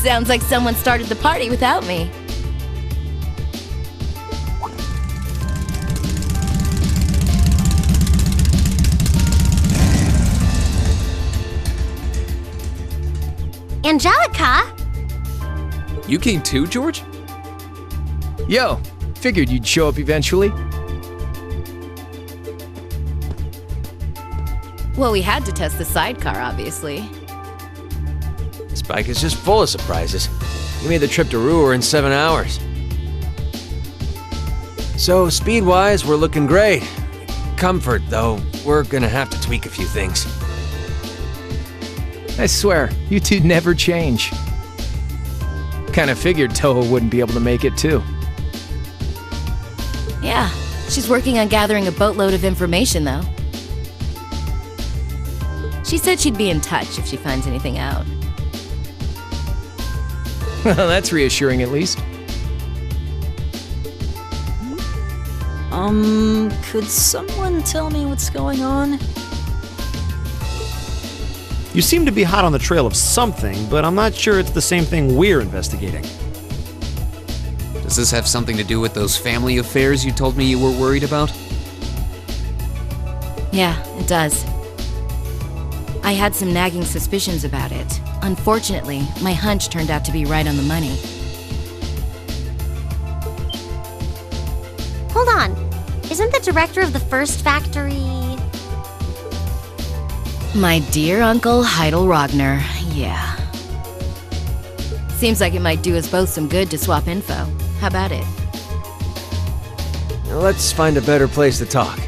Sounds like someone started the party without me. Angelica? You came too, George? Yo, figured you'd show up eventually. Well, we had to test the sidecar, obviously. This bike is just full of surprises. You made the trip to Ruhr in 7 hours. So, speed-wise, we're looking great. Comfort, though, we're gonna have to tweak a few things. I swear, you two never change. Kinda figured Towa wouldn't be able to make it too. Yeah, she's working on gathering a boatload of information, though. She said she'd be in touch if she finds anything out. Well, that's reassuring at least. Could someone tell me what's going on? You seem to be hot on the trail of something, but I'm not sure it's the same thing we're investigating. Does this have something to do with those family affairs you told me you were worried about? Yeah, it does. I had some nagging suspicions about it. Unfortunately, my hunch turned out to be right on the money. Hold on. Isn't the director of the first factory... My dear Uncle Heidel Rogner, yeah. Seems like it might do us both some good to swap info. How about it? Now let's find a better place to talk.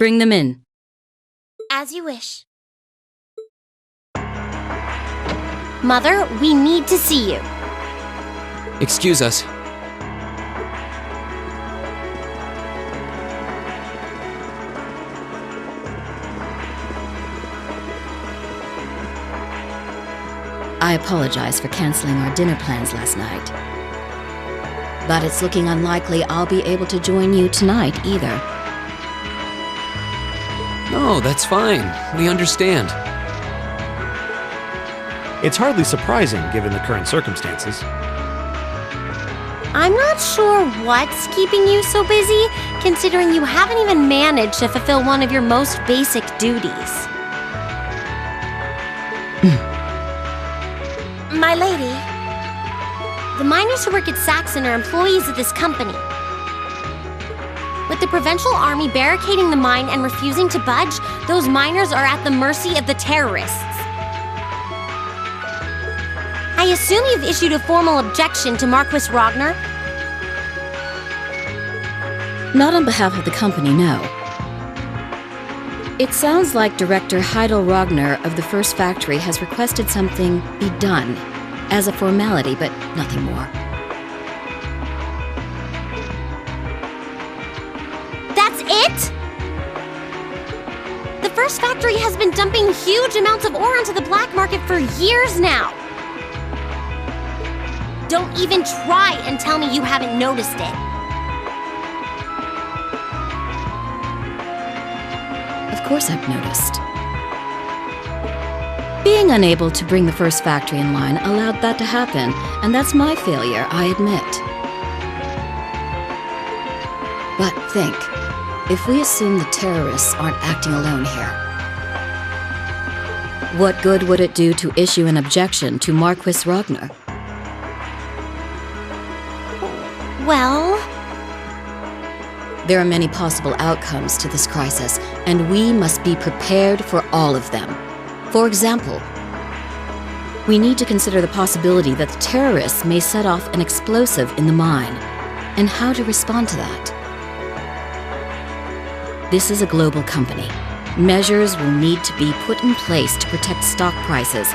Bring them in. As you wish. Mother, we need to see you. Excuse us. I apologize for canceling our dinner plans last night. But it's looking unlikely I'll be able to join you tonight either. No, that's fine. We understand. It's hardly surprising given the current circumstances. I'm not sure what's keeping you so busy, considering you haven't even managed to fulfill one of your most basic duties. My lady, the miners who work at Saxon are employees of this company. With the Provincial Army barricading the mine and refusing to budge, those miners are at the mercy of the terrorists. I assume you've issued a formal objection to Marquis Ragnar? Not on behalf of the company, no. It sounds like Director Heidel Ragnar of the First Factory has requested something be done as a formality, but nothing more. That's it? The First Factory has been dumping huge amounts of ore onto the black market for years now. Don't even try and tell me you haven't noticed it. Of course I've noticed. Being unable to bring the first factory in line allowed that to happen, and that's my failure, I admit. But think, if we assume the terrorists aren't acting alone here, what good would it do to issue an objection to Marquis Ragnar? Well... There are many possible outcomes to this crisis, and we must be prepared for all of them. For example, we need to consider the possibility that the terrorists may set off an explosive in the mine, and how to respond to that. This is a global company. Measures will need to be put in place to protect stock prices,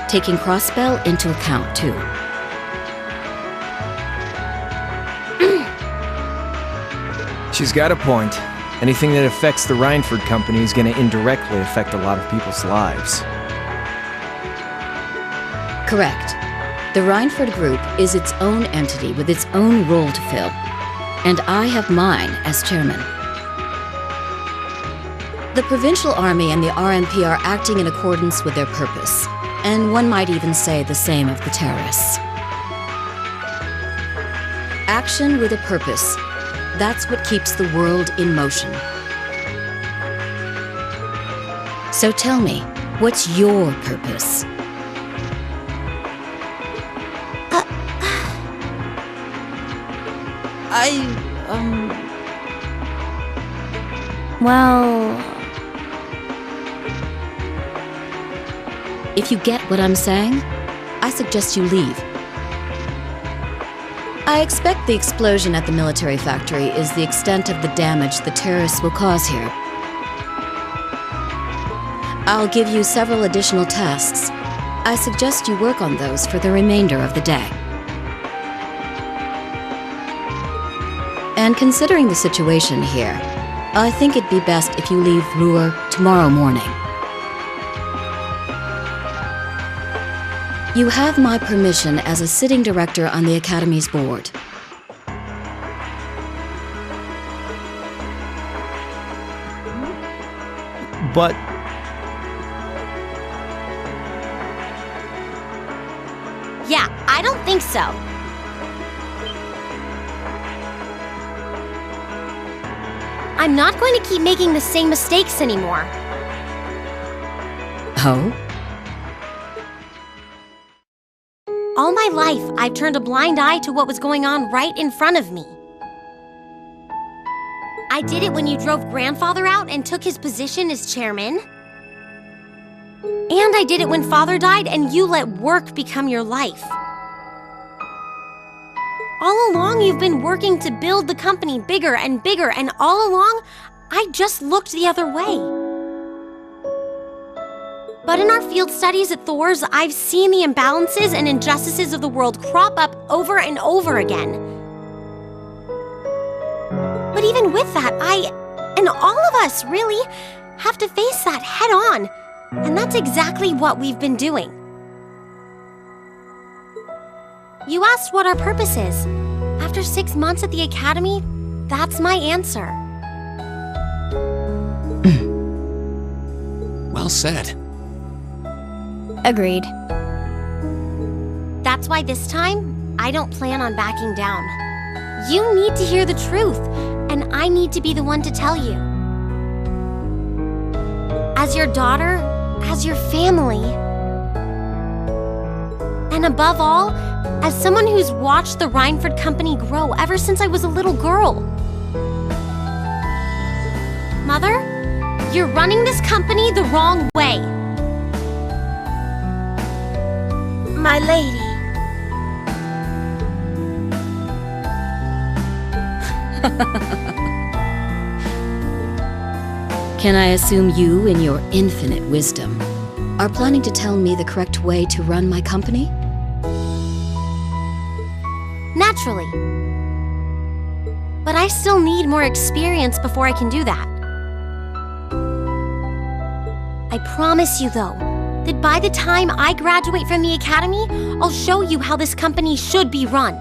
taking cross-spell into account too. She's got a point. Anything that affects the Rhineford company is going to indirectly affect a lot of people's lives. Correct. The Rhineford Group is its own entity with its own role to fill, and I have mine as chairman. The Provincial Army and the RMP are acting in accordance with their purpose, and one might even say the same of the terrorists. Action with a purpose. That's what keeps the world in motion. So tell me, what's your purpose? Well... If you get what I'm saying, I suggest you leave. I expect the explosion at the military factory is the extent of the damage the terrorists will cause here. I'll give you several additional tasks. I suggest you work on those for the remainder of the day. And considering the situation here, I think it'd be best if you leave Ruhr tomorrow morning. You have my permission as a sitting director on the Academy's board. But... Yeah, I don't think so. I'm not going to keep making the same mistakes anymore. Oh? All my life, I've turned a blind eye to what was going on right in front of me. I did it when you drove Grandfather out and took his position as chairman. And I did it when Father died and you let work become your life. All along, you've been working to build the company bigger and bigger, and all along, I just looked the other way. But in our field studies at Thor's, I've seen the imbalances and injustices of the world crop up over and over again. But even with that, I, and all of us, really, have to face that head on. And that's exactly what we've been doing. You asked what our purpose is. After 6 months at the Academy, that's my answer. Well said. Agreed. That's why this time, I don't plan on backing down. You need to hear the truth, and I need to be the one to tell you. As your daughter, as your family, and above all, as someone who's watched the Rhineford company grow ever since I was a little girl. Mother, you're running this company the wrong way. My lady. Can I assume you, in your infinite wisdom, are planning to tell me the correct way to run my company? Naturally. But I still need more experience before I can do that. I promise you, though, that by the time I graduate from the Academy, I'll show you how this company should be run.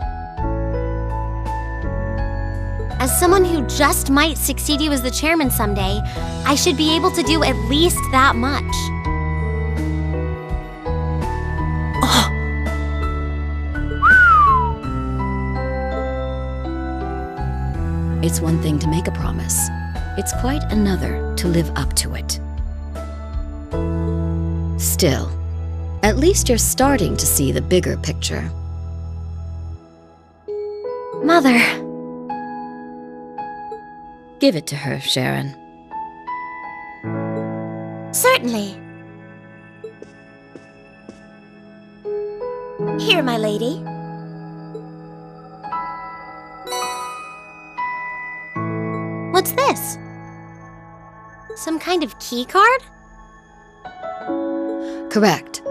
As someone who just might succeed you as the chairman someday, I should be able to do at least that much. It's one thing to make a promise. It's quite another to live up to it. Still, at least you're starting to see the bigger picture. Mother. Give it to her, Sharon. Certainly. Here, my lady. What's this? Some kind of key card? Correct.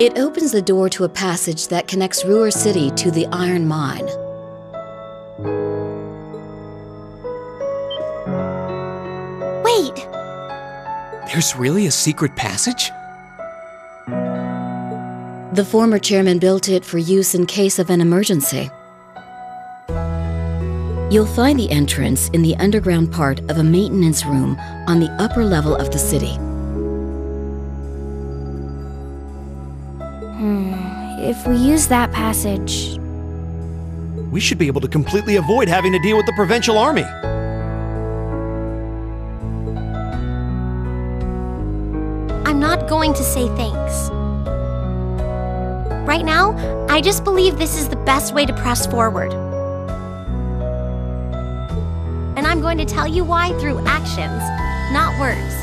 It opens the door to a passage that connects Ruhr City to the iron mine. Wait! There's really a secret passage? The former chairman built it for use in case of an emergency. You'll find the entrance in the underground part of a maintenance room on the upper level of the city. If we use that passage... We should be able to completely avoid having to deal with the provincial army. I'm not going to say thanks. Right now, I just believe this is the best way to press forward. And I'm going to tell you why through actions, not words.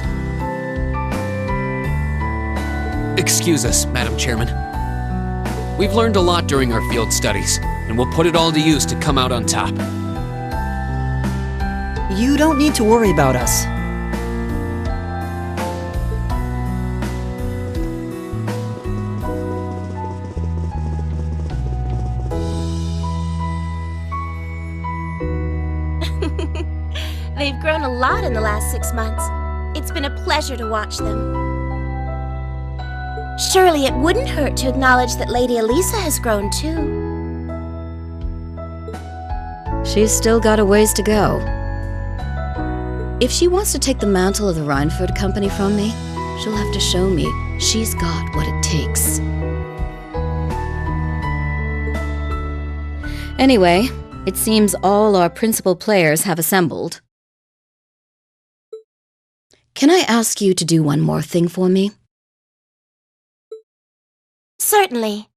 Excuse us, Madam Chairman. We've learned a lot during our field studies, and we'll put it all to use to come out on top. You don't need to worry about us. They've grown a lot in the last 6 months. It's been a pleasure to watch them. Surely it wouldn't hurt to acknowledge that Lady Alisa has grown too. She's still got a ways to go. If she wants to take the mantle of the Rhineford Company from me, she'll have to show me she's got what it takes. Anyway, it seems all our principal players have assembled. Can I ask you to do one more thing for me? Certainly.